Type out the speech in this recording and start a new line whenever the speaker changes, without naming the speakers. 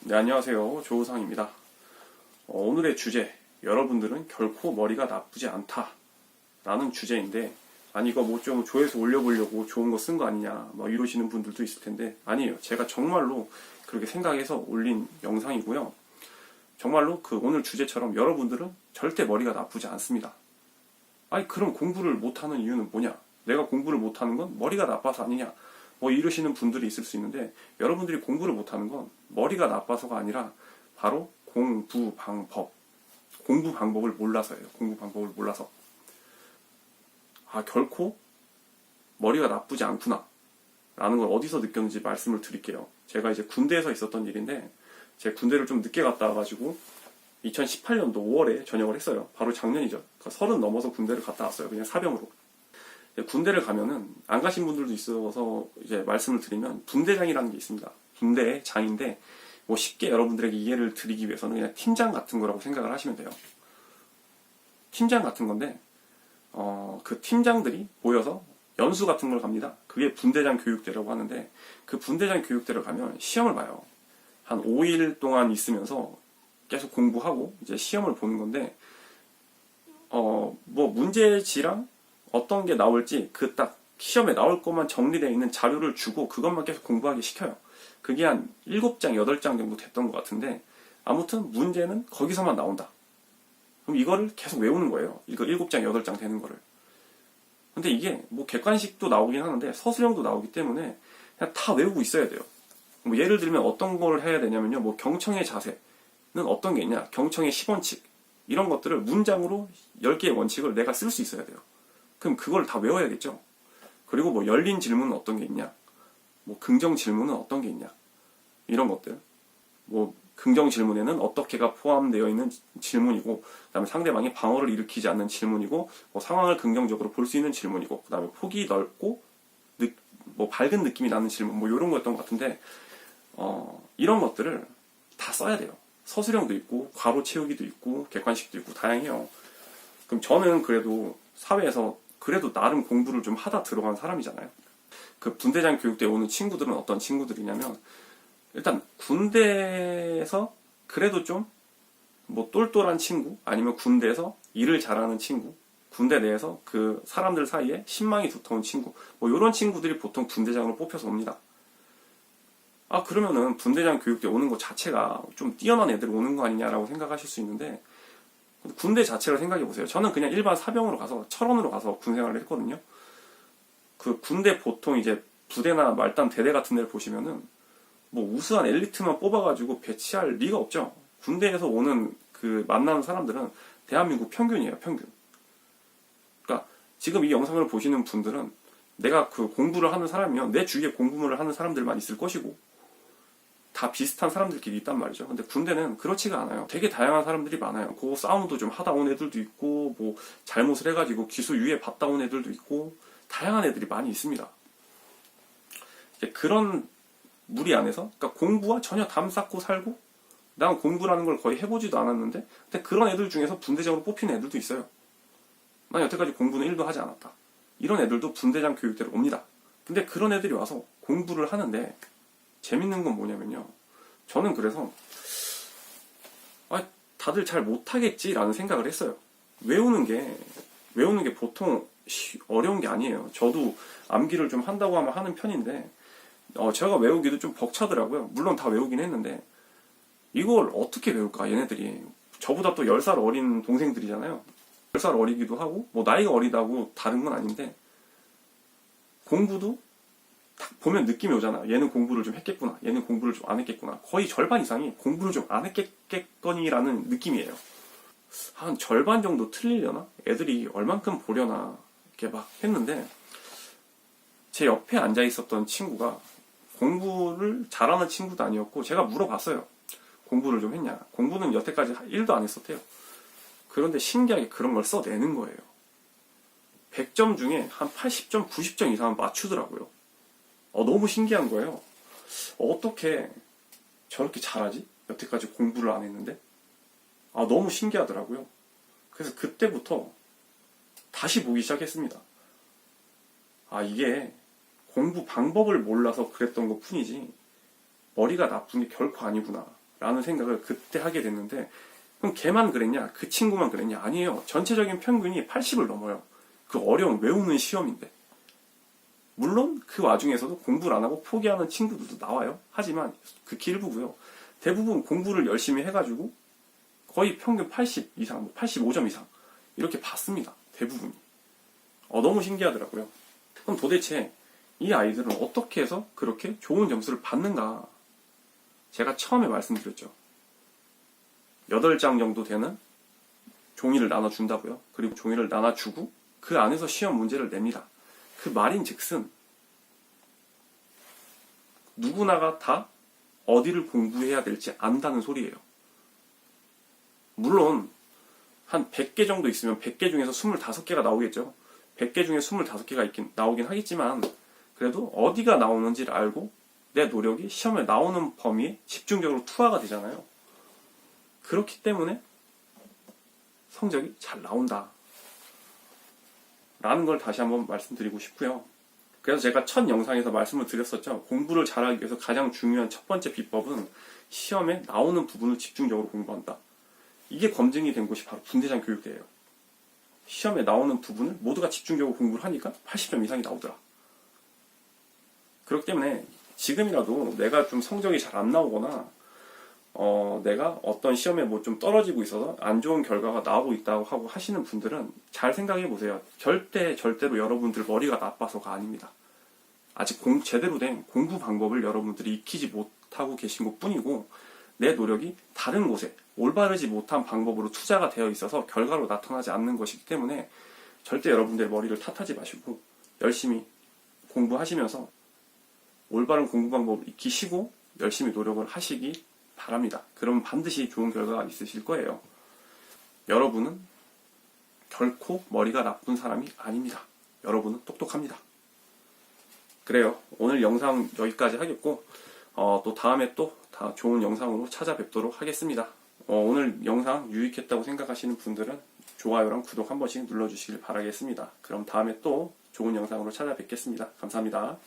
네, 안녕하세요. 조우상입니다. 오늘의 주제, 여러분들은 결코 머리가 나쁘지 않다 라는 주제인데, 아니 이거 뭐 좀 조회수 올려보려고 좋은 거 쓴 거 아니냐 뭐 이러시는 분들도 있을 텐데, 아니에요. 제가 정말로 그렇게 생각해서 올린 영상이고요. 정말로 그 오늘 주제처럼 여러분들은 절대 머리가 나쁘지 않습니다. 아니 그럼 공부를 못하는 이유는 뭐냐? 내가 공부를 못하는 건 머리가 나빠서 아니냐? 뭐 이러시는 분들이 있을 수 있는데, 여러분들이 공부를 못하는 건 머리가 나빠서가 아니라 바로 공부 방법을 몰라서예요. 공부 방법을 몰라서. 결코 머리가 나쁘지 않구나 라는 걸 어디서 느꼈는지 말씀을 드릴게요. 제가 이제 군대에서 있었던 일인데, 제가 군대를 좀 늦게 갔다 와가지고 2018년도 5월에 전역을 했어요. 바로 작년이죠. 그러니까 30 넘어서 군대를 갔다 왔어요. 그냥 사병으로. 군대를 가면은 안 가신 분들도 있어서 이제 말씀을 드리면, 분대장이라는 게 있습니다. 분대의 장인데, 뭐 쉽게 여러분들에게 이해를 드리기 위해서는 그냥 팀장 같은 거라고 생각을 하시면 돼요. 팀장 같은 건데, 그 팀장들이 모여서 연수 같은 걸 갑니다. 그게 분대장 교육대라고 하는데, 그 분대장 교육대를 가면 시험을 봐요. 한 5일 동안 있으면서 계속 공부하고 이제 시험을 보는 건데, 뭐 문제지랑 어떤 게 나올지 그 딱 시험에 나올 것만 정리되어 있는 자료를 주고 그것만 계속 공부하게 시켜요. 그게 한 7장, 8장 정도 됐던 것 같은데, 아무튼 문제는 거기서만 나온다. 그럼 이거를 계속 외우는 거예요. 이거 7장, 8장 되는 거를. 근데 이게 뭐 객관식도 나오긴 하는데 서술형도 나오기 때문에 그냥 다 외우고 있어야 돼요. 뭐 예를 들면 어떤 걸 해야 되냐면요. 뭐 경청의 자세는 어떤 게 있냐. 경청의 10원칙. 이런 것들을 문장으로 10개의 원칙을 내가 쓸 수 있어야 돼요. 그럼 그걸 다 외워야겠죠. 그리고 뭐 열린 질문은 어떤 게 있냐, 뭐 긍정 질문은 어떤 게 있냐, 이런 것들. 뭐 긍정 질문에는 어떻게가 포함되어 있는 질문이고, 그다음에 상대방이 방어를 일으키지 않는 질문이고, 뭐 상황을 긍정적으로 볼 수 있는 질문이고, 그다음에 폭이 넓고 뭐 밝은 느낌이 나는 질문, 뭐 이런 거였던 것 같은데, 이런 것들을 다 써야 돼요. 서술형도 있고 괄호 채우기도 있고 객관식도 있고 다양해요. 그럼 저는 그래도 사회에서 그래도 나름 공부를 좀 하다 들어간 사람이잖아요. 그 분대장 교육대에 오는 친구들은 어떤 친구들이냐면, 일단 군대에서 그래도 좀 뭐 똘똘한 친구, 아니면 군대에서 일을 잘하는 친구, 군대 내에서 그 사람들 사이에 신망이 두터운 친구, 뭐 이런 친구들이 보통 분대장으로 뽑혀서 옵니다. 그러면은 분대장 교육대 오는 것 자체가 좀 뛰어난 애들 오는 거 아니냐라고 생각하실 수 있는데, 군대 자체를 생각해보세요. 저는 그냥 일반 사병으로 가서, 철원으로 가서 군 생활을 했거든요. 그 군대 보통 이제 부대나 말단 대대 같은 데를 보시면은 뭐 우수한 엘리트만 뽑아가지고 배치할 리가 없죠. 군대에서 오는 그 만나는 사람들은 대한민국 평균이에요, 평균. 그러니까 지금 이 영상을 보시는 분들은 내가 그 공부를 하는 사람이면 내 주위에 공부를 하는 사람들만 있을 것이고, 다 비슷한 사람들끼리 있단 말이죠. 근데 군대는 그렇지가 않아요. 되게 다양한 사람들이 많아요. 그 싸움도 좀 하다 온 애들도 있고, 뭐 잘못을 해가지고 기소 유예 받다 온 애들도 있고, 다양한 애들이 많이 있습니다. 그런 무리 안에서, 그러니까 공부와 전혀 담 쌓고 살고, 난 공부라는 걸 거의 해보지도 않았는데, 근데 그런 애들 중에서 분대장으로 뽑히는 애들도 있어요. 난 여태까지 공부는 1도 하지 않았다. 이런 애들도 분대장 교육대로 옵니다. 근데 그런 애들이 와서 공부를 하는데, 재밌는 건 뭐냐면요. 저는 그래서 다들 잘 못하겠지라는 생각을 했어요. 외우는 게 보통 어려운 게 아니에요. 저도 암기를 좀 한다고 하면 하는 편인데, 제가 외우기도 좀 벅차더라고요. 물론 다 외우긴 했는데, 이걸 어떻게 외울까, 얘네들이. 저보다 또 10살 어린 동생들이잖아요. 10살 어리기도 하고, 뭐 나이가 어리다고 다른 건 아닌데, 공부도 딱 보면 느낌이 오잖아. 얘는 공부를 좀 했겠구나, 얘는 공부를 좀 안 했겠구나. 거의 절반 이상이 공부를 좀 안 했겠거니라는 느낌이에요. 한 절반 정도 틀리려나? 애들이 얼만큼 보려나 이렇게 막 했는데, 제 옆에 앉아 있었던 친구가 공부를 잘하는 친구도 아니었고, 제가 물어봤어요. 공부를 좀 했냐? 공부는 여태까지 1도 안 했었대요. 그런데 신기하게 그런 걸 써내는 거예요. 100점 중에 한 80점, 90점 이상은 맞추더라고요. 너무 신기한 거예요. 어떻게 저렇게 잘하지? 여태까지 공부를 안 했는데? 너무 신기하더라고요. 그래서 그때부터 다시 보기 시작했습니다. 이게 공부 방법을 몰라서 그랬던 것 뿐이지 머리가 나쁜 게 결코 아니구나 라는 생각을 그때 하게 됐는데, 그럼 걔만 그랬냐? 그 친구만 그랬냐? 아니에요. 전체적인 평균이 80을 넘어요. 그 어려운 외우는 시험인데. 물론 그 와중에서도 공부를 안 하고 포기하는 친구들도 나와요. 하지만 극히 일부고요. 대부분 공부를 열심히 해가지고 거의 평균 80 이상, 85점 이상 이렇게 받습니다. 대부분이. 너무 신기하더라고요. 그럼 도대체 이 아이들은 어떻게 해서 그렇게 좋은 점수를 받는가? 제가 처음에 말씀드렸죠. 8장 정도 되는 종이를 나눠준다고요. 그리고 종이를 나눠주고 그 안에서 시험 문제를 냅니다. 그 말인즉슨 누구나가 다 어디를 공부해야 될지 안다는 소리예요. 물론 한 100개 정도 있으면 100개 중에서 25개가 나오겠죠. 100개 중에 25개가 나오긴 하겠지만 그래도 어디가 나오는지를 알고 내 노력이 시험에 나오는 범위에 집중적으로 투하가 되잖아요. 그렇기 때문에 성적이 잘 나온다 라는 걸 다시 한번 말씀드리고 싶고요. 그래서 제가 첫 영상에서 말씀을 드렸었죠. 공부를 잘하기 위해서 가장 중요한 첫 번째 비법은 시험에 나오는 부분을 집중적으로 공부한다. 이게 검증이 된 곳이 바로 분대장 교육대예요. 시험에 나오는 부분을 모두가 집중적으로 공부를 하니까 80점 이상이 나오더라. 그렇기 때문에 지금이라도 내가 좀 성적이 잘 안 나오거나 내가 어떤 시험에 뭐 좀 떨어지고 있어서 안 좋은 결과가 나오고 있다고 하고 하시는 분들은 잘 생각해 보세요. 절대로 여러분들 머리가 나빠서가 아닙니다. 아직 제대로 된 공부 방법을 여러분들이 익히지 못하고 계신 것 뿐이고 내 노력이 다른 곳에 올바르지 못한 방법으로 투자가 되어 있어서 결과로 나타나지 않는 것이기 때문에 절대 여러분들의 머리를 탓하지 마시고 열심히 공부하시면서 올바른 공부 방법을 익히시고 열심히 노력을 하시기 바랍니다. 그러면 반드시 좋은 결과가 있으실 거예요. 여러분은 결코 머리가 나쁜 사람이 아닙니다. 여러분은 똑똑합니다. 그래요. 오늘 영상 여기까지 하겠고 또 다음에 또 다 좋은 영상으로 찾아뵙도록 하겠습니다. 오늘 영상 유익했다고 생각하시는 분들은 좋아요랑 구독 한 번씩 눌러주시길 바라겠습니다. 그럼 다음에 또 좋은 영상으로 찾아뵙겠습니다. 감사합니다.